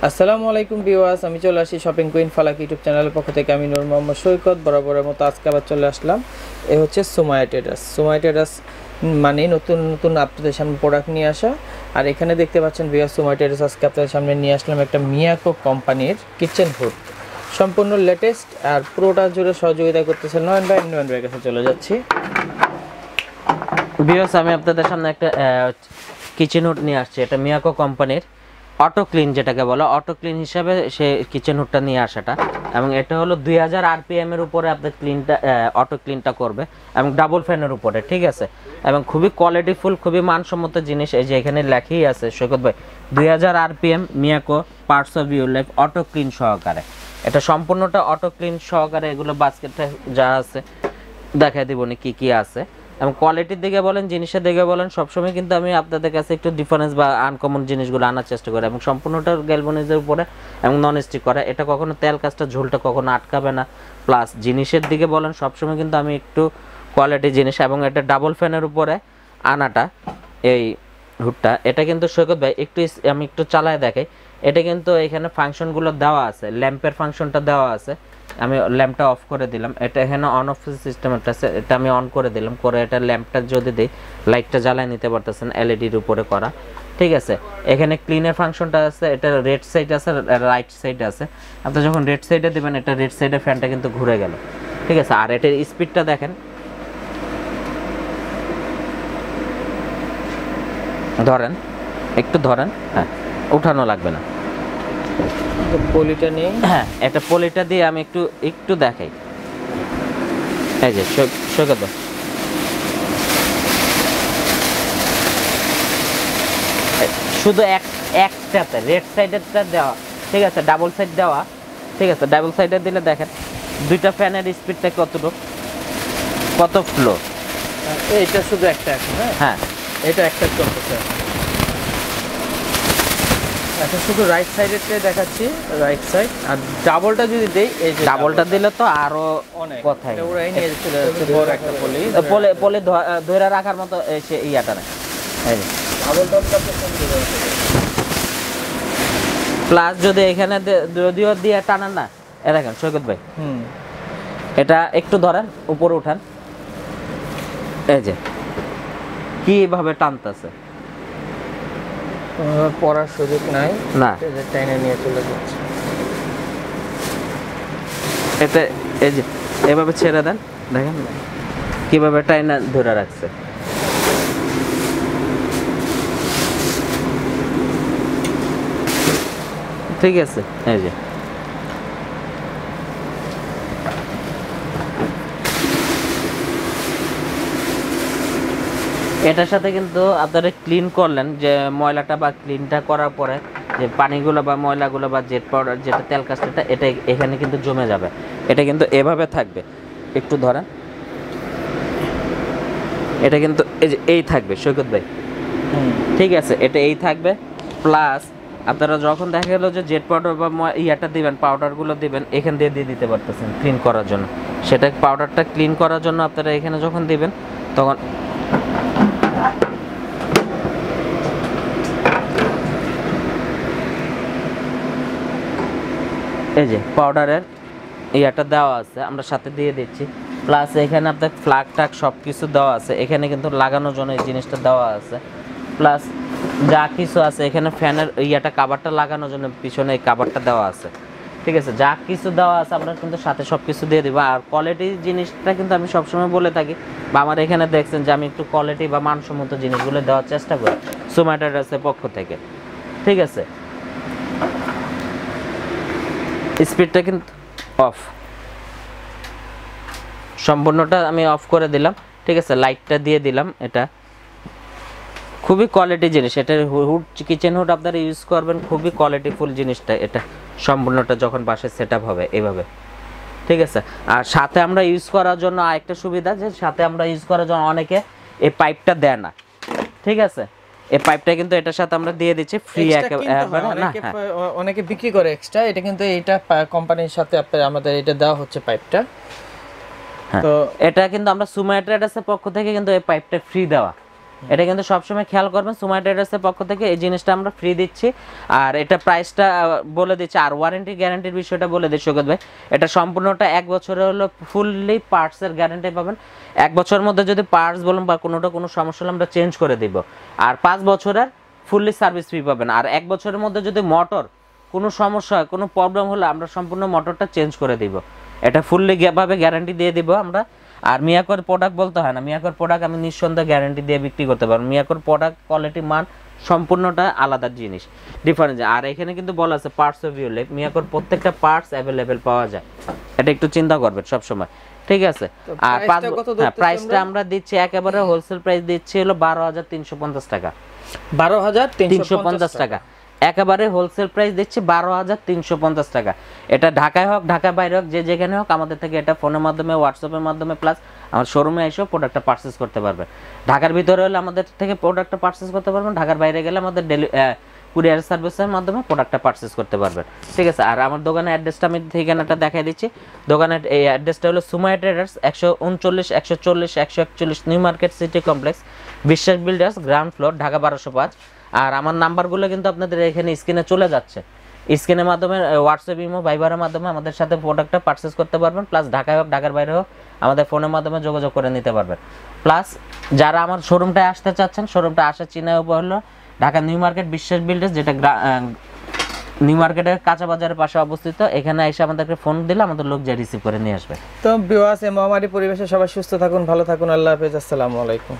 আসসালামু আলাইকুম ভিউয়ার্স, আমি চলে আসি শপিং কুইন ফালাক ইউটিউব চ্যানেলের পক্ষ থেকে। আমি নূর মোহাম্মদ সৈকত, বরাবরের মতো আজকে আবার চলে আসলাম। এ হচ্ছে সুমাইয়া ট্রেডার্স। সুমাইয়া ট্রেডার্স মানে নতুন নতুন আপনাদের সামনে প্রোডাক্ট নিয়ে আসা। আর এখানে দেখতে পাচ্ছেন ভিউয়ার্স, সুমাইয়া ট্রেডার্স আজকে আপনাদের সামনে নিয়ে আসলাম একটা মিয়াকো কোম্পানির কিচেন হুড, সম্পূর্ণ লেটেস্ট। আর পুরোটা জুড়ে সহযোগিতা করতেছে নয়ন ভাইয়ের কাছে চলে যাচ্ছি। ভিউয়ার্স, আমি আপনাদের সামনে একটা কিচেন হুড নিয়ে আসছি। এটা মিয়াকো কোম্পানির অটো ক্লিন, যেটাকে বলে অটো ক্লিন হিসাবে সে কিচেন হুডটা নিয়ে আসাটা। এবং এটা হলো 2000 RPM এর উপরে আপনার ক্লিনটা অটো ক্লিনটা করবে এবং ডাবল ফ্যানের উপরে, ঠিক আছে। এবং খুবই কোয়ালিটিফুল, খুবই মানসম্মত জিনিস। এই যে এখানে লেখাই আছে সৈকত ভাই, 2000 RPM Miyako parts of your life auto clean সহকারে। এটা সম্পূর্ণটা অটো ক্লিন সহকারে। এগুলো বাস্কেটে যা আছে দেখাই দিব কি কি আছে। এবং কোয়ালিটির দিকে বলেন, জিনিসের দিকে বলেন, সবসময় কিন্তু আমি আপনাদের কাছে একটু ডিফারেন্স বা আনকমন জিনিসগুলো আনার চেষ্টা করি। এবং সম্পূর্ণটা গ্যালভানিজের উপরে এবং নন স্টিক করা। এটা কখনো তেল কাজটা ঝোলটা কখনো আটকাবে না। প্লাস জিনিসের দিকে বলেন, সবসময় কিন্তু আমি একটু কোয়ালিটি জিনিস। এবং এটা ডাবল ফ্যানের উপরে আনাটা এই হুডটা। এটা কিন্তু সৈকত ভাই আমি একটু চালায় দেখাই। এটা কিন্তু এখানে ফাংশনগুলো দেওয়া আছে, ল্যাম্পের ফাংশনটা দেওয়া আছে। আমি ল্যাম্পটা অফ করে দিলাম। এটা এখানে অন অফ সিস্টেম একটা আছে, এটা আমি অন করে দিলাম। করে এটা ল্যাম্পটা যদি দিই, লাইটটা জ্বালায় নিতে পারতেছেন, এলইডির উপরে করা, ঠিক আছে। এখানে ক্লিনের ফাংশনটা আছে। এটা রেড সাইড আছে, রাইট সাইড আছে। আপনি যখন রেড সাইডে দিবেন, এটা রেড সাইডে ফ্যানটা কিন্তু ঘুরে গেল, ঠিক আছে। আর এটার স্পিডটা দেখেন, ধরেন একটু ধরেন, হ্যাঁ উঠানো লাগবে না। পলিটা নিয়ে, হ্যাঁ একটা পলিটা দিয়ে আমি একটু দেখাই। এই যে সৈকত, শুধু একটাতে রেড সাইডেরটা দেওয়া, ঠিক আছে, ডাবল সাইড দেওয়া, ঠিক আছে। ডাবল সাইডে দিলে দেখেন দুইটা ফ্যানের স্পিডটা কত ফ্লো। এইটা শুধু একটা এখন, হ্যাঁ এটা একটা চলতেছে। আচ্ছা, শুধু রাইট সাইডেরটাই দেখাচ্ছি, রাইট সাইড। আর ডাবলটা যদি দেই, এই যে ডাবলটা দিলে তো আরো অনেক কথাই, ওরাই নিয়ে চলে যাচ্ছে বড় একটা পলি ধরে রাখার মতো এসে ইয়াটা না। প্লাস যদি এখানে যদিও দিয়ে টানান না, এ দেখেন সৈকত ভাই, এটা একটু ধরেন, উপরে উঠান, এই যে কিভাবে টানতেছে, পড়ার সুযোগ নাই না, টাইনে নিয়ে চলে যাচ্ছে। এতে এই যে এভাবে ছেড়ে দেন, দেখেন কিভাবে টাইনা ধরে রাখছে। ঠিক আছে, এই যে এটার সাথে কিন্তু আপনারা ক্লিন করলেন, যে ময়লাটা বা ক্লিনটা করার পরে যে পানিগুলো বা ময়লাগুলো বা জেট পাউডার যেটা তেল কাজটা, এটা এখানে কিন্তু জমে যাবে। এটা কিন্তু এভাবে থাকবে, একটু ধরেন, এটা কিন্তু এই থাকবে সৈকত ভাই, ঠিক আছে। এটা এই থাকবে। প্লাস আপনারা যখন দেখা গেল যে জেট পাউডার বা ইয়াটা দিবেন, পাউডারগুলো দিবেন, এখান দিয়ে দিতে পারতেছেন ক্লিন করার জন্য। সেটা পাউডারটা ক্লিন করার জন্য আপনারা এখানে যখন দিবেন, তখন এই যে পাউডারের ইয়াটা দেওয়া আছে, আমরা সাথে দিয়ে দিচ্ছি। প্লাস এখানে আপনার ফ্লাগ টাক সব কিছু দেওয়া আছে, এখানে কিন্তু লাগানোর জন্য এই জিনিসটা দেওয়া আছে। প্লাস যা কিছু আছে এখানে ফ্যানের ইয়াটা কাভারটা লাগানোর জন্য পিছনে এই কাভারটা দেওয়া আছে, ঠিক আছে, যা কিছু দেওয়া আছে আমরা কিন্তু সাথে সব কিছু দিয়ে দিব। আর কোয়ালিটি জিনিসটা কিন্তু আমি সবসময় বলে থাকি, বা আমার এখানে দেখছেন যে আমি একটু কোয়ালিটি বা মানসম্মত জিনিসগুলো দেওয়ার চেষ্টা করি সুমা ট্রেডার্সের পক্ষ থেকে। ঠিক আছে, স্পিডটা কিন্তু অফ, সম্পূর্ণটা আমি অফ করে দিলাম। ঠিক আছে, লাইটটা দিয়ে দিলাম। এটা খুবই কোয়ালিটি জিনিস, এটার হুড কিচেন হুড আপনারা ইউজ করবেন, খুবই কোয়ালিটিফুল জিনিসটা। এটা সম্পূর্ণটা যখন বাসায় সেট আপ হবে এইভাবে। ঠিক আছে, আর সাথে আমরা ইউজ করার জন্য আরেকটা সুবিধা, যে সাথে আমরা ইউজ করার জন্য অনেকে এই পাইপটা দেয় না। ঠিক আছে, এই পাইপটা কিন্তু এটার সাথে আমরা দিয়ে দিচ্ছি ফ্রি একেবারে না। অনেকে বিক্রি করে এক্সট্রা, এটা কিন্তু এইটা কোম্পানির সাথে আমাদের এটা দেওয়া হচ্ছে পাইপটা। তো এটা কিন্তু আমরা সুমা ট্রেডার্সের পক্ষ থেকে কিন্তু এই পাইপটা ফ্রি দেওয়া, এটা কিন্তু সবসময় খেয়াল করবেন। সুমা ট্রেডার্সের পক্ষ থেকে এই জিনিসটা আমরা ফ্রি দিচ্ছি। আর এটা প্রাইসটা বলে দিচ্ছি, আর ওয়ারেন্টি গ্যারান্টির বিষয়টা বলে দিচ্ছি সৈকত ভাই। এটা সম্পূর্ণটা 1 বছরের হলো ফুললি পার্টসের গ্যারান্টি পাবেন। 1 বছরের মধ্যে যদি পার্টস বলুন বা কোনো সমস্যা হলে আমরা চেঞ্জ করে দিব। আর 5 বছরের ফুললি সার্ভিস ফি পাবেন। আর 1 বছরের মধ্যে যদি মোটর কোনো সমস্যা হয়, কোনো প্রবলেম হলে আমরা সম্পূর্ণ মোটরটা চেঞ্জ করে দিব। এটা ফুললি ভাবে গ্যারান্টি দিয়ে দিব আমরা। আর মিয়াকোর প্রোডাক্ট বলতে হয় না, মিয়াকোর প্রোডাক্ট আমি নিঃসন্দেহে গ্যারান্টি দিয়ে বিক্রি করতে পারবো। মিয়াকোর প্রোডাক্ট কোয়ালিটি মান সম্পূর্ণটা আলাদা জিনিস, ডিফারেন্স। আর এখানে কিন্তু বলা আছে পার্টস অ্যাভেলেবল, মিয়াকোর প্রত্যেকটা পার্টস অ্যাভেলেবেল পাওয়া যায়, এটা একটু চিন্তা করবেন সব সময়। ঠিক আছে, আর প্রাইসটা আমরা দিচ্ছি একেবারে হোলসেল প্রাইস দিচ্ছি হলো 12,350 টাকা। 12,350 টাকা একেবারে হোলসেল প্রাইস দিচ্ছি 12,350 টাকা। এটা ঢাকায় হোক, ঢাকার বাইরে হোক, যে যেখানে হোক আমাদের থেকে এটা ফোনের মাধ্যমে, হোয়াটসঅ্যাপের মাধ্যমে, প্লাস আমার শোরুমে এসেও প্রোডাক্টটা পারচেস করতে পারবেন। ঢাকার ভিতরে হলে আমাদের থেকে প্রোডাক্টটা পারচেস করতে পারবেন, ঢাকার বাইরে গেলে আমাদের কুরিয়ার সার্ভিসের মাধ্যমে প্রোডাক্টটা পারচেস করতে পারবেন। ঠিক আছে, আর আমার দোকানের অ্যাড্রেসটা আমি ঠিকানাটা দেখাই দিচ্ছি। দোকানের এই অ্যাড্রেসটা হলো Suma traders, 139, 140, 141 new market city complex, বিশ্বাস বিল্ডার্স, গ্রাউন্ড ফ্লোর, ঢাকা 1205। আর আমার নাম্বারগুলো কিন্তু আপনাদের এখানে স্ক্রিনে চলে যাচ্ছে, স্ক্রিনের মাধ্যমে হোয়াটসঅ্যাপ, ইমো, ভাইবারের মাধ্যমে আমাদের সাথে প্রোডাক্টটা পারচেস করতে পারবেন। প্লাস ঢাকায় হোক, ঢাকার বাইরে হোক আমাদের ফোনের মাধ্যমে যোগাযোগ করে নিতে পারবেন। প্লাস যারা আমার শোরুমটায় আসতে চাচ্ছেন, শোরুমটা আসার চিহ্নের উপর হলো ঢাকা নিউ মার্কেট বিশ্বাস বিল্ডার্স, যেটা নিউ মার্কেটের কাঁচা বাজারের পাশে অবস্থিত। এখানে এসে আমাদেরকে ফোন দিলে আমাদের লোক যা রিসিভ করে নিয়ে আসবে। তো ভিউয়ার্স, এই মহামারী পরিবেশে সবাই সুস্থ থাকুন, ভালো থাকুন, আল্লাহ হাফেজ, আসসালামু আলাইকুম।